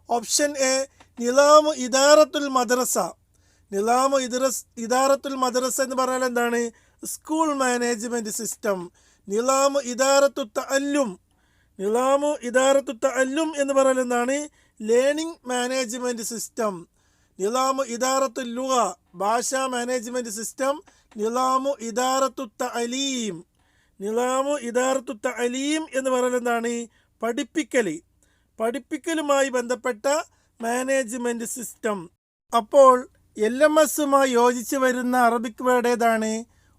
ഓപ്ഷൻ എ നിലാമു ഇദാറത്തുൽ മദ്രസ. നിലാമു ഇദാറത്തുൽ മദ്രസ എന്ന് പറഞ്ഞാൽ എന്താണ്? School management system. നിലാമു ഇദാറത്തു തഅല്ലും. നിലാമു ഇദാറത്തു തഅല്ലും എന്ന് പറഞ്ഞാൽ എന്താണ്? Learning management system. നിലാമു ഇദാറത്തു ലുഗ ഭാഷാ മാനേജ്മെൻറ്റ് സിസ്റ്റം. നിലാമു ഇദാറത്തു തഅലീം. നിലാമു ഇദാറത്തു തഅലീം എന്ന് പറഞ്ഞാൽ എന്താണ്? പഠിപ്പിക്കലുമായി ബന്ധപ്പെട്ട മാനേജ്മെൻറ്റ് സിസ്റ്റം. അപ്പോൾ LMSുമായി യോജിച്ച് വരുന്ന അറബിക് വേർഡ് ഏതാണ്?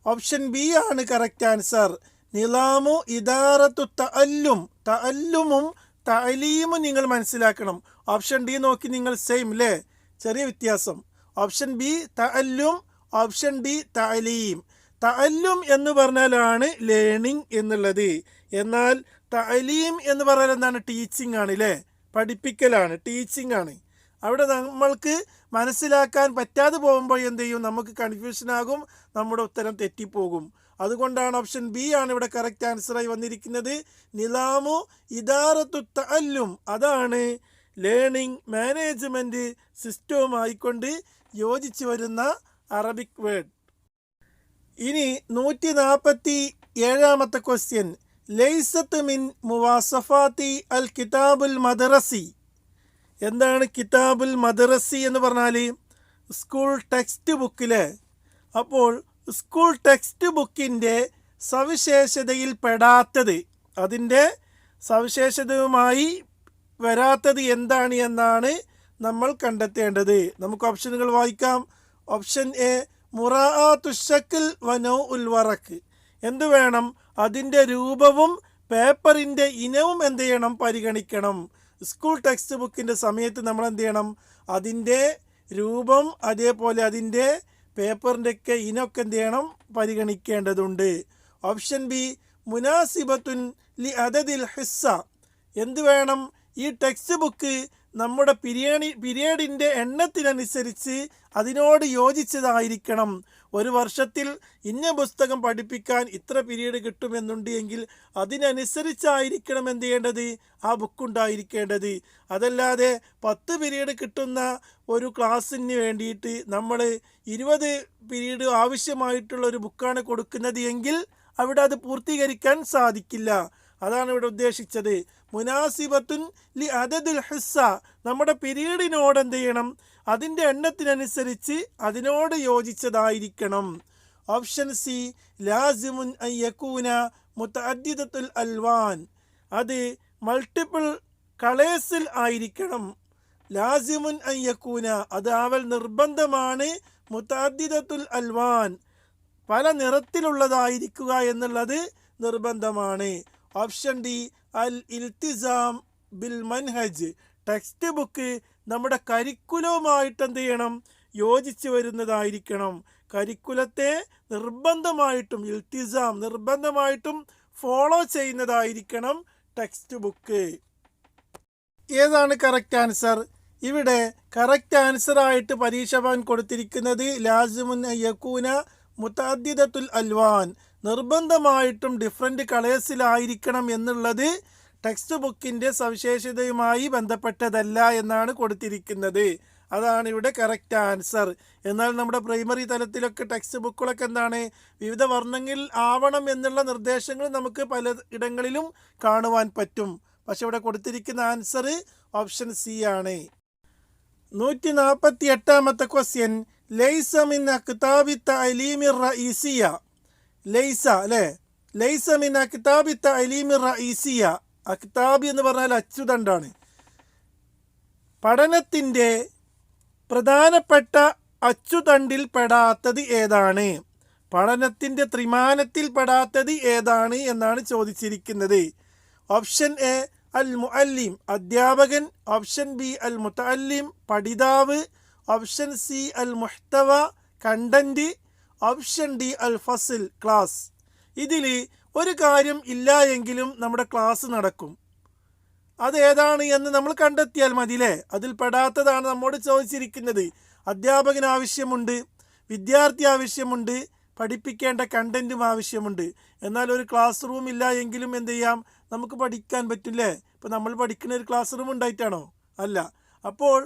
ഓപ്ഷൻ ബി ആണ് കറക്റ്റ് ആൻസർ. നിലാമു ഇദാറത്തു തഅല്ലും. തഅല്ലുമും തഅലീമും നിങ്ങൾ മനസ്സിലാക്കണം. ഓപ്ഷൻ ഡി നോക്കി നിങ്ങൾ സെയിം അല്ലേ, ചെറിയ വ്യത്യാസം. ഓപ്ഷൻ ബി തഅല്ലും, ഓപ്ഷൻ ഡി തഅലീം. തഅല്ലും എന്ന് പറഞ്ഞാലാണ് ലേണിംഗ് എന്നുള്ളത്. എന്നാൽ തഅലീം എന്ന് പറഞ്ഞാൽ എന്താണ്? ടീച്ചിങ് ആണ് അല്ലേ, പഠിപ്പിക്കലാണ്, ടീച്ചിങ് ആണ്. അവിടെ നമ്മൾക്ക് മനസ്സിലാക്കാൻ പറ്റാതെ പോകുമ്പോൾ എന്ത് ചെയ്യും? നമുക്ക് കൺഫ്യൂഷനാകും, നമ്മുടെ ഉത്തരം തെറ്റിപ്പോകും. അതുകൊണ്ടാണ് ഓപ്ഷൻ ബി ആണ് ഇവിടെ കറക്റ്റ് ആൻസറായി വന്നിരിക്കുന്നത്. നിലാമു ഇദാറത്തു തഅല്ലും, അതാണ് ലേണിംഗ് മാനേജ്മെൻറ്റ് സിസ്റ്റവുമായിക്കൊണ്ട് യോജിച്ച് വരുന്ന അറബിക് വേർഡ്. ഇനി 147ാമത്തെ ക്വസ്റ്റ്യൻ. ലൈസത്ത് മിൻ മുവാസഫാത്തി അൽ കിതാബുൽ മദ്രസി. എന്താണ് കിതാബുൽ മദ്രസി എന്ന് പറഞ്ഞാൽ? സ്കൂൾ ടെക്സ്റ്റ് ബുക്കിലെ. അപ്പോൾ സ്കൂൾ ടെക്സ്റ്റ് ബുക്കിൻ്റെ സവിശേഷതയിൽ പെടാത്തത്, അതിൻ്റെ സവിശേഷതയുമായി വരാത്തത് എന്താണ് എന്നാണ് നമ്മൾ കണ്ടെത്തേണ്ടത്. നമുക്ക് ഓപ്ഷനുകൾ വായിക്കാം. ഓപ്ഷൻ എ മുറാഅത്തു ശക്ൽ വനൗഉൽ വറക്ക്. എന്ത് വേണം? അതിൻ്റെ രൂപവും പേപ്പറിൻ്റെ ഇനവും എന്ത് ചെയ്യണം? പരിഗണിക്കണം. സ്കൂൾ ടെക്സ്റ്റ് ബുക്കിൻ്റെ സമയത്ത് നമ്മൾ എന്ത് ചെയ്യണം? അതിൻ്റെ രൂപം അതേപോലെ അതിൻ്റെ പേപ്പറിൻ്റെയൊക്കെ ഇനമൊക്കെ എന്ത് ചെയ്യണം? പരിഗണിക്കേണ്ടതുണ്ട്. ഓപ്ഷൻ ബി മുനാസിബത്തുൻ ലി അദദിൽ ഹിസ്സ. എന്ത് വേണം? ഈ ടെക്സ്റ്റ് ബുക്ക് നമ്മുടെ പീരിയഡിൻ്റെ എണ്ണത്തിനനുസരിച്ച് അതിനോട് യോജിച്ചതായിരിക്കണം. ഒരു വർഷത്തിൽ ഇന്ന പുസ്തകം പഠിപ്പിക്കാൻ ഇത്ര പീരീഡ് കിട്ടുമെന്നുണ്ട് എങ്കിൽ അതിനനുസരിച്ചായിരിക്കണം എന്ത് ചെയ്യേണ്ടത്? ആ ബുക്കുണ്ടായിരിക്കേണ്ടത്. അതല്ലാതെ 10 പീരീഡ് കിട്ടുന്ന ഒരു ക്ലാസ്സിന് വേണ്ടിയിട്ട് നമ്മൾ 20 പീരീഡ് ആവശ്യമായിട്ടുള്ള ഒരു ബുക്കാണ് കൊടുക്കുന്നത് എങ്കിൽ അവിടെ അത് പൂർത്തീകരിക്കാൻ സാധിക്കില്ല. അതാണ് ഇവിടെ ഉദ്ദേശിച്ചത്. മുനാസിബത്തുൻ ലി അദദിൽ ഹിസ്സ, നമ്മുടെ പീരീഡിനോട് എന്ത് ചെയ്യണം? അതിൻ്റെ എണ്ണത്തിനനുസരിച്ച് അതിനോട് യോജിച്ചതായിരിക്കണം. ഓപ്ഷൻ സി ലാസിമുൻ അൻ യകൂന മുതഅദ്ദിദത്തുൽ അൽവാൻ. അത് മൾട്ടിപ്പിൾ കളേഴ്സിൽ ആയിരിക്കണം. ലാസിമുൻ അൻ യകൂന, അത് ആവൽ നിർബന്ധമാണ്. മുതഅദ്ദിദത്തുൽ അൽവാൻ, പല നിറത്തിലുള്ളതായിരിക്കുക എന്നുള്ളത് നിർബന്ധമാണ്. ഓപ്ഷൻ ഡി അൽ ഇൽത്തിസാം ബിൽ മൻഹജ്. ടെക്സ്റ്റ് ബുക്ക് നമ്മുടെ കരിക്കുലവുമായിട്ട് എന്ത് ചെയ്യണം? യോജിച്ച് വരുന്നതായിരിക്കണം. കരിക്കുലത്തെ നിർബന്ധമായിട്ടും ഇൽത്തിസാം നിർബന്ധമായിട്ടും ഫോളോ ചെയ്യുന്നതായിരിക്കണം ടെക്സ്റ്റ് ബുക്ക്. ഏതാണ് കറക്റ്റ് ആൻസർ? ഇവിടെ കറക്റ്റ് ആൻസറായിട്ട് പരീക്ഷ ഭവൻ കൊടുത്തിരിക്കുന്നത് ലാസിമുൻ അൻ യകൂന മുതഅദ്ദിദത്തുൽ അൽവാൻ, നിർബന്ധമായിട്ടും ഡിഫറെൻ്റ് കളേഴ്സിലായിരിക്കണം എന്നുള്ളത് ടെക്സ്റ്റ് ബുക്കിൻ്റെ സവിശേഷതയുമായി ബന്ധപ്പെട്ടതല്ല എന്നാണ് കൊടുത്തിരിക്കുന്നത്. അതാണ് ഇവിടെ കറക്റ്റ് ആൻസർ. എന്നാൽ നമ്മുടെ പ്രൈമറി തലത്തിലൊക്കെ ടെക്സ്റ്റ് ബുക്കുകളൊക്കെ എന്താണ്? വിവിധ വർണ്ണങ്ങളിൽ ആവണം എന്നുള്ള നിർദ്ദേശങ്ങൾ നമുക്ക് പല ഇടങ്ങളിലും കാണുവാൻ പറ്റും. പക്ഷെ ഇവിടെ കൊടുത്തിരിക്കുന്ന ആൻസർ ഓപ്ഷൻ സി ആണ്. 148ാമത്തെ ക്വസ്റ്റ്യൻ. ലൈസ മിൻ അക്താബി തഅലീമി റഈസിയ. ലൈസ അല്ലേ, ലൈസ മിൻ അക്താബി തഅലീമി റഈസിയ. അക്താബി എന്ന് പറഞ്ഞാൽ അച്ചുതണ്ടാണ്. പഠനത്തിൻ്റെ പ്രധാനപ്പെട്ട അച്ചുതണ്ടിൽ പെടാത്തത് ഏതാണ്? പഠനത്തിൻ്റെ ത്രിമാനത്തിൽ പെടാത്തത് ഏതാണ് എന്നാണ് ചോദിച്ചിരിക്കുന്നത്. ഓപ്ഷൻ എ അൽ മുഅല്ലിം, അധ്യാപകൻ. ഓപ്ഷൻ ബി അൽ മുതഅല്ലിം, പഠിതാവ്. ഓപ്ഷൻ സി അൽ മുഹ്തവ, കണ്ടന്റ്. ഓപ്ഷൻ ഡി അൽ ഫസിൽ, ക്ലാസ്. ഇതിൽ ഒരു കാര്യം ഇല്ല എങ്കിലും നമ്മുടെ ക്ലാസ് നടക്കും. അത് ഏതാണ് എന്ന് നമ്മൾ കണ്ടെത്തിയാൽ മതിയല്ലേ. അതിൽ പെടാത്തതാണ് നമ്മോട് ചോദിച്ചിരിക്കുന്നത്. അധ്യാപകന് ആവശ്യമുണ്ട്, വിദ്യാർത്ഥി ആവശ്യമുണ്ട്, പഠിപ്പിക്കേണ്ട കണ്ടൻറ്റും ആവശ്യമുണ്ട്. എന്നാൽ ഒരു ക്ലാസ് റൂം ഇല്ല എങ്കിലും എന്ത് ചെയ്യാം, നമുക്ക് പഠിക്കാൻ പറ്റില്ലേ. ഇപ്പോൾ നമ്മൾ പഠിക്കുന്ന ഒരു ക്ലാസ് റൂം ഉണ്ടായിട്ടാണോ? അല്ല. അപ്പോൾ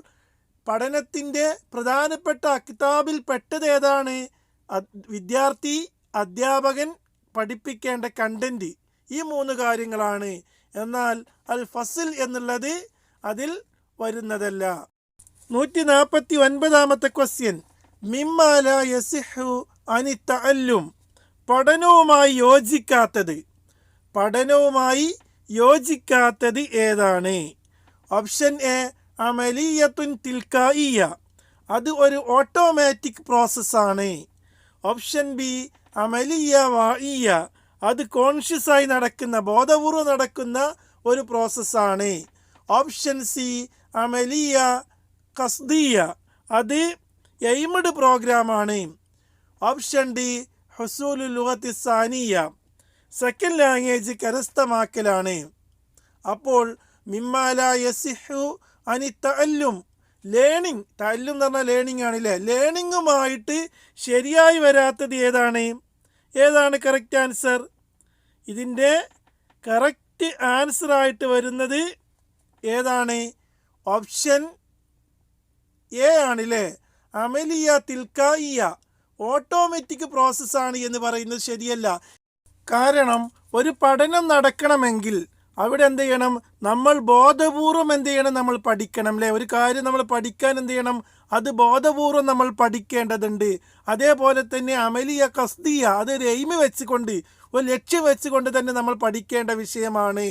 പഠനത്തിൻ്റെ പ്രധാനപ്പെട്ട കിതാബിൽ പെട്ടത് ഏതാണ്? വിദ്യാർത്ഥി, അധ്യാപകൻ, പഠിപ്പിക്കേണ്ട കണ്ടൻറ്റ്, ഈ 3 കാര്യങ്ങളാണ്. എന്നാൽ അൽ ഫസിൽ എന്നുള്ളത് അതിൽ വരുന്നതല്ല. 149-ാമത്തെ ക്വസ്റ്റ്യൻ, മിമ്മാ ലാ യസിഹു അനി തഅല്ലും, പഠനവുമായി യോജിക്കാത്തത് ഏതാണ്? ഓപ്ഷൻ എ അമലിയത്തുൻ തിൽക്കായിയ, അത് ഒരു ഓട്ടോമാറ്റിക് പ്രോസസ്സാണ്. ഓപ്ഷൻ ബി അമലിയ വായിയ, അത് കോൺഷ്യസായി നടക്കുന്ന, ബോധപൂർവ്വം നടക്കുന്ന ഒരു പ്രോസസ്സാണ്. ഓപ്ഷൻ സി അമലിയ ഖസ്ദിയ, അത് എയിംഡ് പ്രോഗ്രാമാണ്. ഓപ്ഷൻ ഡി ഹുസൂലുൽ ലുഗത്തി സാനിയ, സെക്കൻഡ് ലാംഗ്വേജ് കരസ്ഥമാക്കലാണ്. അപ്പോൾ മിമ്മാ ലാ യസിഹു അനി തഅല്ലും, ലേണിംഗ്, തഅല്ലും എന്ന് പറഞ്ഞാൽ ലേണിംഗ് ആണല്ലേ, ലേണിങ്ങുമായിട്ട് ശരിയായി വരാത്തത് ഏതാണ് കറക്റ്റ് ആൻസർ? ഇതിൻ്റെ കറക്റ്റ് ആൻസറായിട്ട് വരുന്നത് ഏതാണ്? ഓപ്ഷൻ എ ആണല്ലേ, അമലിയ തിൽക്കായിയ, ഓട്ടോമാറ്റിക് പ്രോസസ്സാണ് എന്ന് പറയുന്നത് ശരിയല്ല. കാരണം ഒരു പഠനം നടക്കണമെങ്കിൽ അവിടെ എന്ത് ചെയ്യണം, നമ്മൾ ബോധപൂർവം എന്ത് ചെയ്യണം, നമ്മൾ പഠിക്കണം അല്ലേ. ഒരു കാര്യം നമ്മൾ പഠിക്കാൻ എന്ത് ചെയ്യണം, അത് ബോധപൂർവം നമ്മൾ പഠിക്കേണ്ടതുണ്ട്. അതേപോലെ തന്നെ അമലിയ ഖസ്ദിയ, അതൊരു എയിം വെച്ചുകൊണ്ട്, ഒരു ലക്ഷ്യം വെച്ചുകൊണ്ട് തന്നെ നമ്മൾ പഠിക്കേണ്ട വിഷയമാണ്.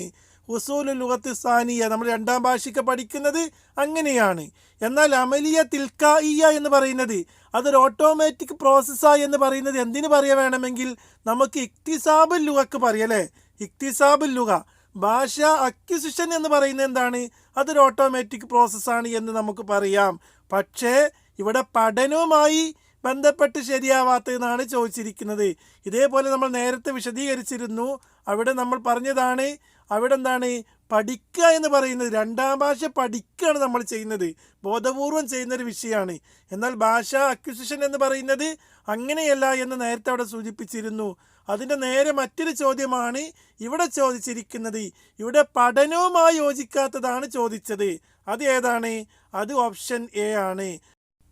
ഉസൂലുൽ ലുഗത്തി സാനിയ, നമ്മൾ 2ാം ഭാഷയ്ക്ക് പഠിക്കുന്നത് അങ്ങനെയാണ്. എന്നാൽ അമലിയ തിൽക്കായിയ എന്ന് പറയുന്നത് അതൊരു ഓട്ടോമാറ്റിക് പ്രോസസ്സായി എന്ന് പറയുന്നത് എന്തിനു പറയാൻ വേണമെങ്കിൽ നമുക്ക് ഇക്തിസാബുൽ ലുഗക്ക് പറയല്ലേ. ഇക്തിസാബുൽ ലുഗ, ഭാഷ അക്വിസിഷൻ എന്ന് പറയുന്നത് എന്താണ്? അതൊരു ഓട്ടോമാറ്റിക് പ്രോസസ്സാണ് എന്ന് നമുക്ക് പറയാം. പക്ഷേ ഇവിടെ പഠനവുമായി ബന്ധപ്പെട്ട് ശരിയാവാത്തതെന്നാണ് ചോദിച്ചിരിക്കുന്നത്. ഇതേപോലെ നമ്മൾ നേരത്തെ വിശദീകരിച്ചിരുന്നു. അവിടെ നമ്മൾ പറഞ്ഞതാണ്, അവിടെ എന്താണ് പഠിക്കുക എന്ന് പറയുന്നത്, 2ാം ഭാഷ പഠിക്കുകയാണ് നമ്മൾ ചെയ്യുന്നത്, ബോധപൂർവം ചെയ്യുന്നൊരു വിഷയമാണ്. എന്നാൽ ഭാഷ അക്വിസിഷൻ എന്ന് പറയുന്നത് അങ്ങനെയല്ല എന്ന് നേരത്തെ അവിടെ സൂചിപ്പിച്ചിരുന്നു. അതിൻ്റെ നേരെ മറ്റൊരു ചോദ്യമാണ് ഇവിടെ ചോദിച്ചിരിക്കുന്നത്. ഇവിടെ പഠനവുമായി യോജിക്കാത്തതാണ് ചോദിച്ചത്. അത് ഏതാണ്? അത് ഓപ്ഷൻ എ ആണ്.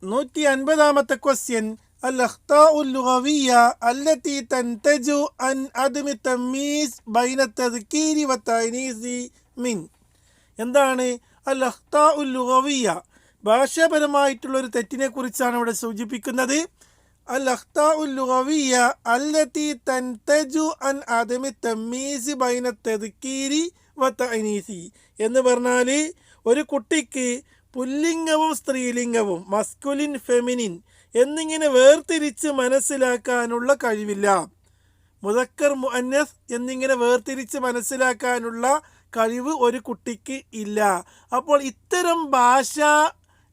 150-ാമത്തെ ക്വസ്റ്റ്യൻ, അൽ അഖ്താഉൽ ലുഗവിയ്യ അല്ലതി തൻതജു അൻ അദ്മി തമീസ് ബൈന തദ്കീരി വ തഅനീസി മിൻ. എന്താണ് അൽ അഖ്താഉൽ ലുഗവിയ്യ? ഭാഷാപരമായിട്ടുള്ളൊരു തെറ്റിനെ കുറിച്ചാണ് ഇവിടെ സൂചിപ്പിക്കുന്നത്. അൽ അഖ്താഉൽ ലുഗവിയ്യ അല്ലതി തൻതജു അൻ അദ്മി തമീസ് ബൈന തദ്കീരി വ തഅനീസി എന്ന് പറഞ്ഞാൽ ഒരു കുട്ടിക്ക് പുല്ലിംഗവും സ്ത്രീലിംഗവും, മസ്കുലിൻ ഫെമിനിൻ എന്നിങ്ങനെ വേർതിരിച്ച് മനസ്സിലാക്കാനുള്ള കഴിവില്ല. മുദക്കർ മുഅന്നസ് എന്നിങ്ങനെ വേർതിരിച്ച് മനസ്സിലാക്കാനുള്ള കഴിവ് ഒരു കുട്ടിക്ക് ഇല്ല. അപ്പോൾ ഇത്തരം ഭാഷാ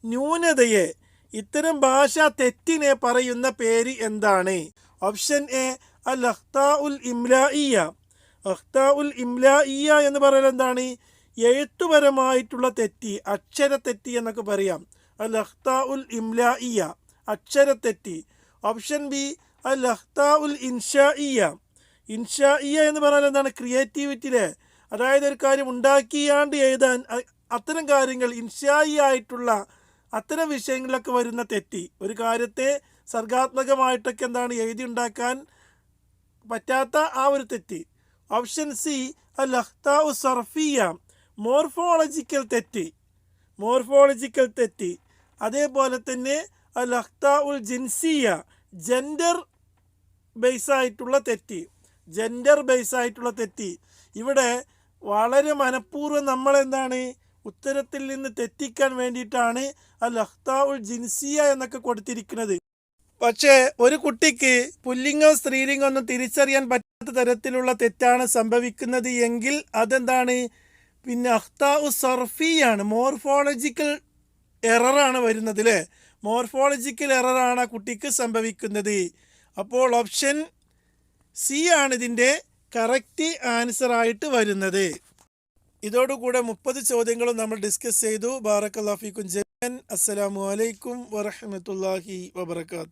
ന്യൂനതയെ, ഇത്തരം ഭാഷാ തെറ്റിനെ പറയുന്ന പേര് എന്താണ്? ഓപ്ഷൻ എ അൽ അഖ്താഉൽ ഇംലാഇയ്യ. അഖ്താഉൽ ഇംലാഇയ്യ എന്ന് പറയുന്നത് എന്താണ്? എഴുത്തുപരമായിട്ടുള്ള തെറ്റി, അക്ഷരത്തെറ്റി എന്നൊക്കെ പറയാം. അൽ അഖ്താഉൽ ഇംലാഇയ്യ, അക്ഷരത്തെറ്റി. ഓപ്ഷൻ ബി അൽ അഖ്താഉൽ ഇൻഷാഇയ്യ. ഇൻഷാഇയ്യ എന്ന് പറഞ്ഞാൽ എന്താണ്? ക്രിയേറ്റിവിറ്റിയിലെ, അതായത് ഒരു കാര്യം ഉണ്ടാക്കിയാണ്ട് എഴുതാൻ, അത്തരം കാര്യങ്ങൾ ഇൻഷായി ആയിട്ടുള്ള അത്തരം വിഷയങ്ങളിലൊക്കെ വരുന്ന തെറ്റി, ഒരു കാര്യത്തെ സർഗാത്മകമായിട്ടൊക്കെ എന്താണ് എഴുതി ഉണ്ടാക്കാൻ പറ്റാത്ത ആ ഒരു തെറ്റി. ഓപ്ഷൻ സി അൽ അഖ്താഉ സർഫിയ, മോർഫോളജിക്കൽ തെറ്റി. അതേപോലെ തന്നെ അൽ അഖ്താഉൽ ജിൻസിയ, ജെൻഡർ ബേസായിട്ടുള്ള തെറ്റി. ഇവിടെ വളരെ മനഃപൂർവ്വം നമ്മളെന്താണ് ഉത്തരത്തിൽ നിന്ന് തെറ്റിക്കാൻ വേണ്ടിയിട്ടാണ് അൽ അഖ്താഉൽ ജിൻസിയ എന്നൊക്കെ കൊടുത്തിരിക്കുന്നത്. പക്ഷേ ഒരു കുട്ടിക്ക് പുല്ലിംഗം സ്ത്രീലിംഗം ഒന്നും തിരിച്ചറിയാൻ പറ്റാത്ത തരത്തിലുള്ള തെറ്റാണ് സംഭവിക്കുന്നത് എങ്കിൽ അതെന്താണ്? പിന്നെ അഖ്താഉ സർഫിയാണ്, മോർഫോളജിക്കൽ എററാണ് വരുന്നത് അല്ലേ. മോർഫോളജിക്കൽ എററാണ് ആ കുട്ടിക്ക് സംഭവിക്കുന്നത്. അപ്പോൾ ഓപ്ഷൻ സി ആണ് ഇതിൻ്റെ കറക്റ്റ് ആൻസറായിട്ട് വരുന്നത്. ഇതോടുകൂടെ 30 ചോദ്യങ്ങളും നമ്മൾ ഡിസ്കസ് ചെയ്തു. ബാറക്കല്ലാഹു ഫീക്കും ജമീഅൻ. അസ്സലാമു അലൈക്കും വറഹ്മത്തുള്ളാഹി വബറകാതുഹു.